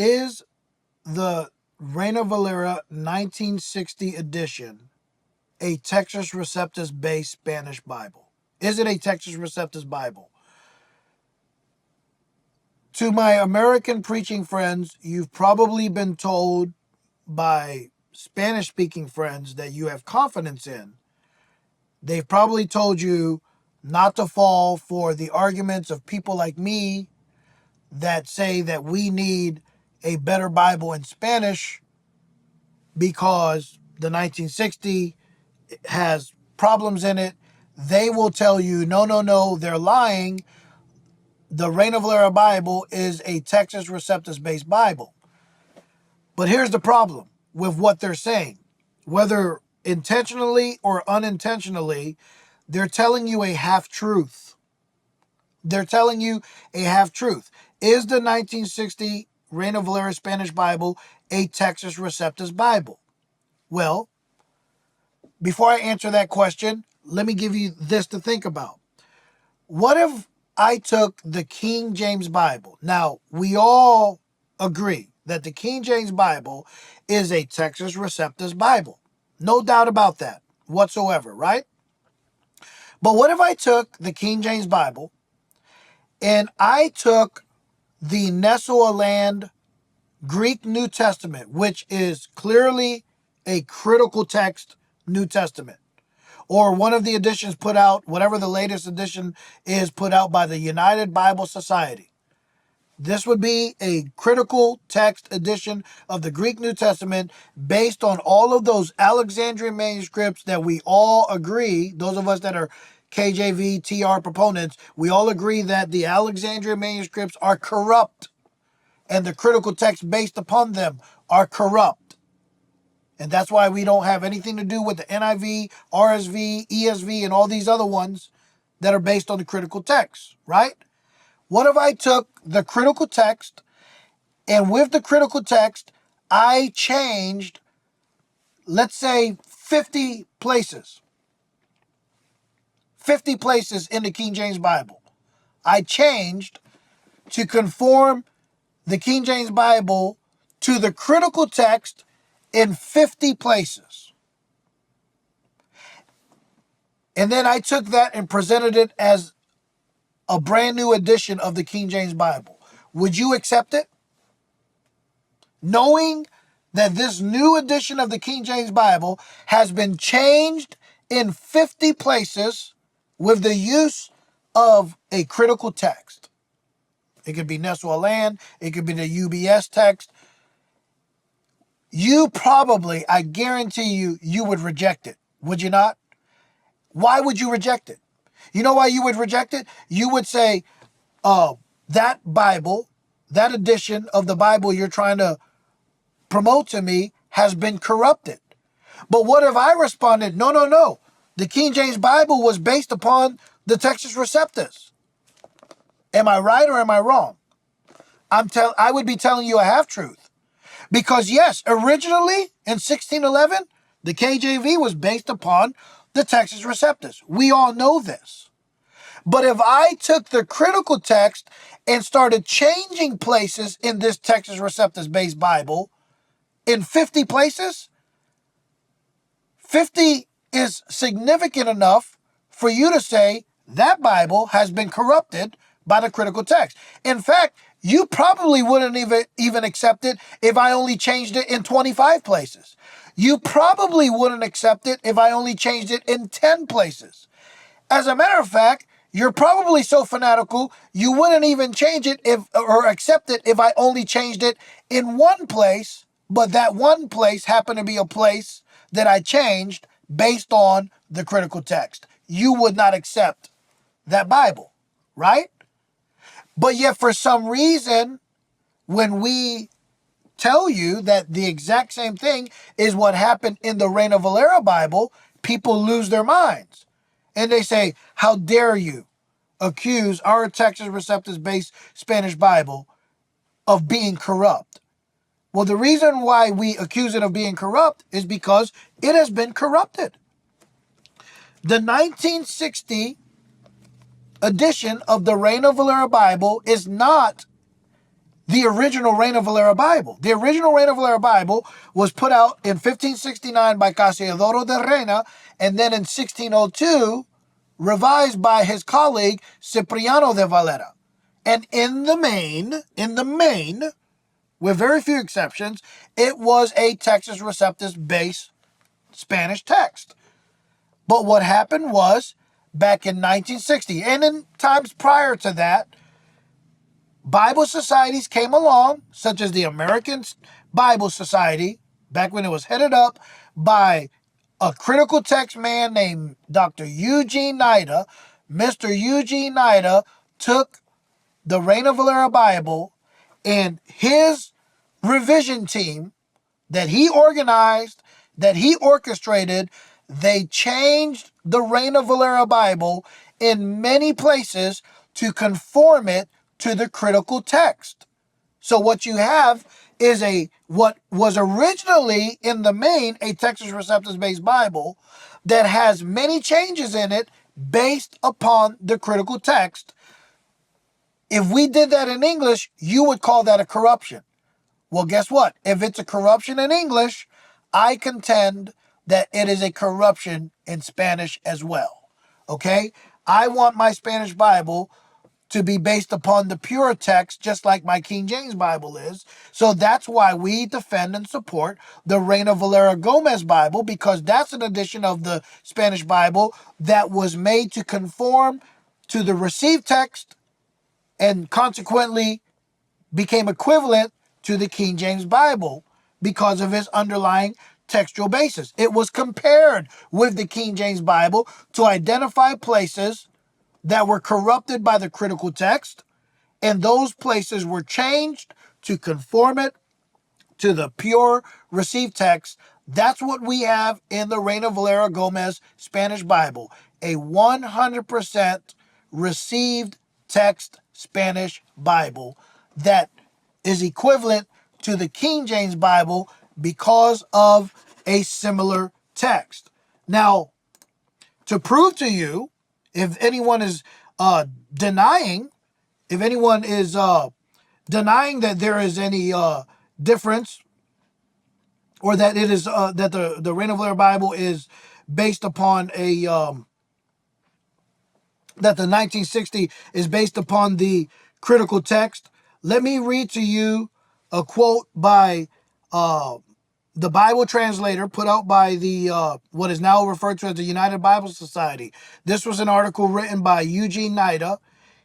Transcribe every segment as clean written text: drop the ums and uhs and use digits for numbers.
Is the Reina Valera 1960 edition a Textus Receptus based Spanish Bible? Is it a Textus Receptus Bible? To my American preaching friends, you've probably been told by Spanish speaking friends that you have confidence in. They've probably told you not to fall for the arguments of people like me that say that we need a better Bible in Spanish because the 1960 has problems in it. They will tell you, no, they're lying. The Reina Valera Bible is a Textus Receptus based Bible. But here's the problem with what they're saying. Whether intentionally or unintentionally, they're telling you a half-truth. They're telling you a half-truth. Is the 1960 Reina Valera Spanish Bible a Textus Receptus Bible? Well, before I answer that question, let me give you this to think about. What if I took the King James Bible? Now, we all agree that the King James Bible is a Textus Receptus Bible. No doubt about that whatsoever, right? But what if I took the King James Bible and I took the Nestle-Aland Greek New Testament, which is clearly a critical text New Testament, or one of the editions put out, whatever the latest edition is put out by the United Bible Society. This would be a critical text edition of the Greek New Testament based on all of those Alexandrian manuscripts that we all agree, those of us that are KJV, TR proponents, we all agree that the Alexandrian manuscripts are corrupt and the critical texts based upon them are corrupt. And that's why we don't have anything to do with the NIV, RSV, ESV, and all these other ones that are based on the critical text, right? What if I took the critical text and with the critical text, I changed, let's say, 50 places. 50 places in the King James Bible. I changed to conform the King James Bible to the critical text in 50 places. And then I took that and presented it as a brand new edition of the King James Bible. Would you accept it? Knowing that this new edition of the King James Bible has been changed in 50 places with the use of a critical text. It could be Nestle-Aland, it could be the UBS text. You probably, I guarantee you, you would reject it. Would you not? Why would you reject it? You know why you would reject it? You would say, that Bible, that edition of the Bible you're trying to promote to me has been corrupted. But what if I responded, no. The King James Bible was based upon the Textus Receptus. Am I right or am I wrong? I would be telling you a half-truth. Because yes, originally in 1611, the KJV was based upon the Textus Receptus. We all know this. But if I took the critical text and started changing places in this Textus Receptus-based Bible in 50 places, 50 is significant enough for you to say that Bible has been corrupted by the critical text. In fact, you probably wouldn't even accept it if I only changed it in 25 places. You probably wouldn't accept it if I only changed it in 10 places. As a matter of fact, you're probably so fanatical, you wouldn't even change it or accept it if I only changed it in one place, but that one place happened to be a place that I changed based on the critical text. You would not accept that Bible, right? But yet for some reason, when we tell you that the exact same thing is what happened in the Reina Valera Bible, people lose their minds. And they say, how dare you accuse our Textus Receptus-based Spanish Bible of being corrupt? Well, the reason why we accuse it of being corrupt is because it has been corrupted. The 1960 edition of the Reina Valera Bible is not the original Reina Valera Bible. The original Reina Valera Bible was put out in 1569 by Casiodoro de Reina, and then in 1602, revised by his colleague Cipriano de Valera. And in the main, with very few exceptions, it was a Textus Receptus based Spanish text. But what happened was, back in 1960, and in times prior to that, Bible societies came along, such as the American Bible Society, back when it was headed up by a critical text man named Dr. Eugene Nida. Mr. Eugene Nida took the Reina Valera Bible and his revision team that he organized, that he orchestrated, they changed the Reina Valera Bible in many places to conform it to the critical text. So what you have is what was originally in the main a Textus Receptus based Bible that has many changes in it based upon the critical text. If we did that in English, you would call that a corruption. Well, guess what? If it's a corruption in English, I contend that it is a corruption in Spanish as well. Okay? I want my Spanish Bible to be based upon the pure text, just like my King James Bible is. So that's why we defend and support the Reina Valera Gomez Bible, because that's an edition of the Spanish Bible that was made to conform to the received text and consequently became equivalent to the King James Bible because of its underlying textual basis. It was compared with the King James Bible to identify places that were corrupted by the critical text, and those places were changed to conform it to the pure received text. That's what we have in the Reina Valera Gomez Spanish Bible, a 100% received text Spanish Bible that is equivalent to the King James Bible because of a similar text. Now, to prove to you, if anyone is denying, denying that there is any difference, or that it is that the Reina Valera Bible is based upon that the 1960 is based upon the critical text, let me read to you a quote by the Bible translator put out by the what is now referred to as the United Bible Society. This was an article written by Eugene Nida.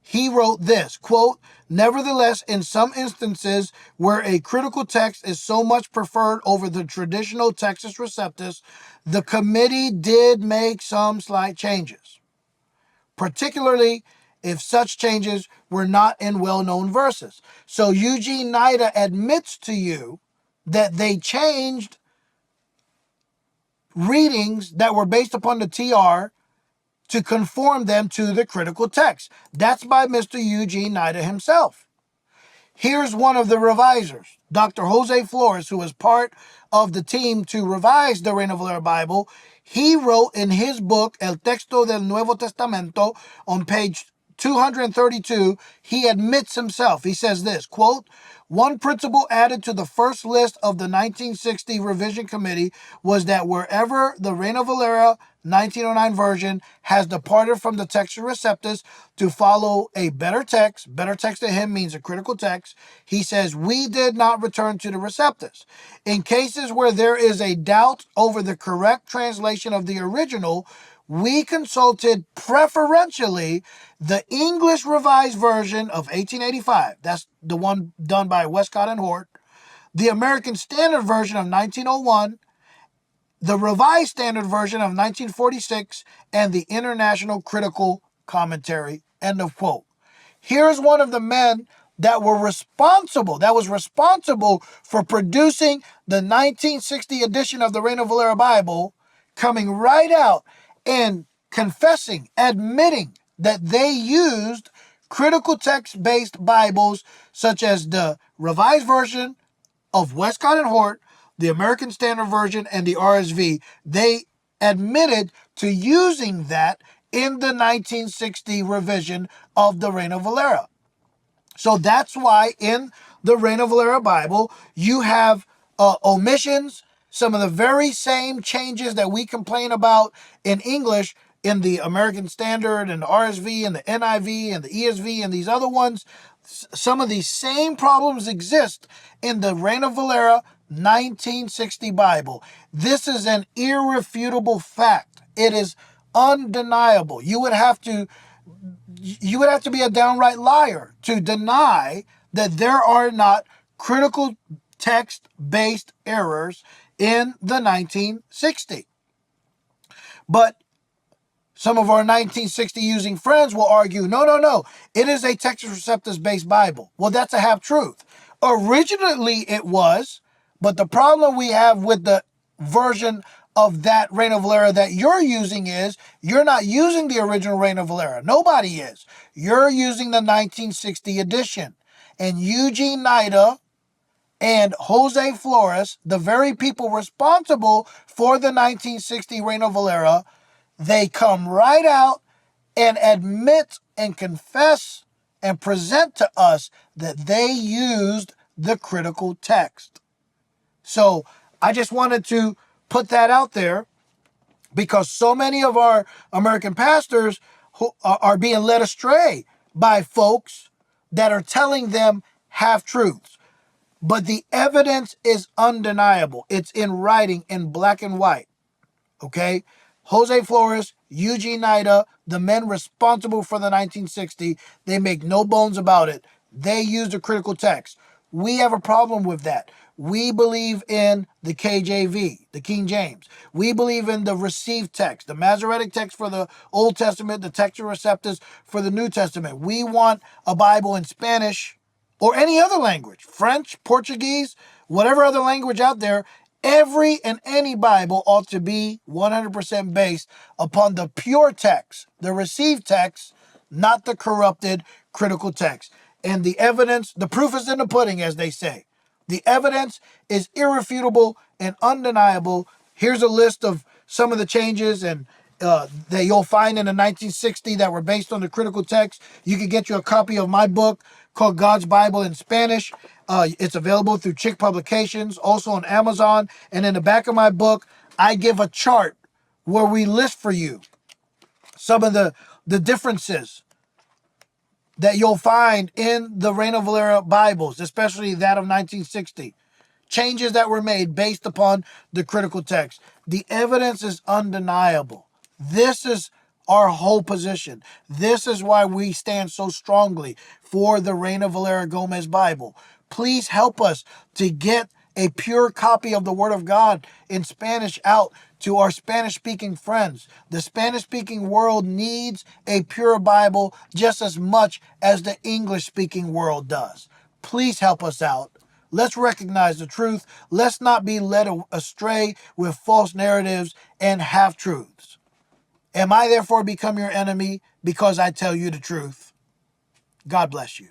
He wrote this, quote, "Nevertheless, in some instances where a critical text is so much preferred over the traditional Textus Receptus, the committee did make some slight changes, particularly if such changes were not in well-known verses." So Eugene Nida admits to you that they changed readings that were based upon the TR to conform them to the critical text. That's by Mr. Eugene Nida himself. Here's one of the revisers, Dr. Jose Flores, who was part of the team to revise the Reina Valera Bible. He wrote in his book, El Texto del Nuevo Testamento, on page 232, he admits himself. He says this, quote, "One principle added to the first list of the 1960 Revision Committee was that wherever the Reina Valera 1909 version has departed from the Textus Receptus to follow a better text to him means a critical text, he says, we did not return to the Receptus. In cases where there is a doubt over the correct translation of the original, we consulted preferentially the English Revised Version of 1885. That's the one done by Westcott and Hort. The American Standard Version of 1901. The Revised Standard Version of 1946. And the International Critical Commentary." End of quote. Here's one of the men that was responsible for producing the 1960 edition of the Reina Valera Bible, coming right out and confessing, admitting that they used critical text-based Bibles such as the Revised Version of Westcott and Hort, the American Standard Version, and the RSV. They admitted to using that in the 1960 revision of the Reina Valera. So that's why in the Reina Valera Bible, you have omissions, some of the very same changes that we complain about in English in the American Standard and the RSV and the NIV and the ESV and these other ones. Some of these same problems exist in the Reina Valera 1960 Bible. This is an irrefutable fact. It is undeniable. You would have to be a downright liar to deny that there are not critical text-based errors in the 1960. But some of our 1960 using friends will argue, no. It is a Textus Receptus based Bible. Well, that's a half truth. Originally it was, but the problem we have with the version of that Reina Valera that you're using is you're not using the original Reina Valera. Nobody is. You're using the 1960 edition. And Eugene Nida and Jose Flores, the very people responsible for the 1960 Reina Valera, they come right out and admit and confess and present to us that they used the critical text. So I just wanted to put that out there because so many of our American pastors who are being led astray by folks that are telling them half-truths. But the evidence is undeniable. It's in writing in black and white. Okay? Jose Flores, Eugene Nida, the men responsible for the 1960, they make no bones about it. They use the critical text. We have a problem with that. We believe in the KJV, the King James. We believe in the received text, the Masoretic text for the Old Testament, the Textus Receptus for the New Testament. We want a Bible in Spanish or any other language, French, Portuguese, whatever other language out there. Every and any Bible ought to be 100% based upon the pure text, the received text, not the corrupted critical text. And the evidence, the proof is in the pudding, as they say. The evidence is irrefutable and undeniable. Here's a list of some of the changes and that you'll find in the 1960 that were based on the critical text. You can get you a copy of my book called God's Bible in Spanish. It's available through Chick Publications, also on Amazon. And in the back of my book, I give a chart where we list for you some of the differences that you'll find in the Reina Valera Bibles, especially that of 1960. Changes that were made based upon the critical text. The evidence is undeniable. This is our whole position. This is why we stand so strongly for the Reina Valera Gomez Bible. Please help us to get a pure copy of the Word of God in Spanish out to our Spanish-speaking friends. The Spanish-speaking world needs a pure Bible just as much as the English-speaking world does. Please help us out. Let's recognize the truth. Let's not be led astray with false narratives and half-truths. Am I therefore become your enemy because I tell you the truth? God bless you.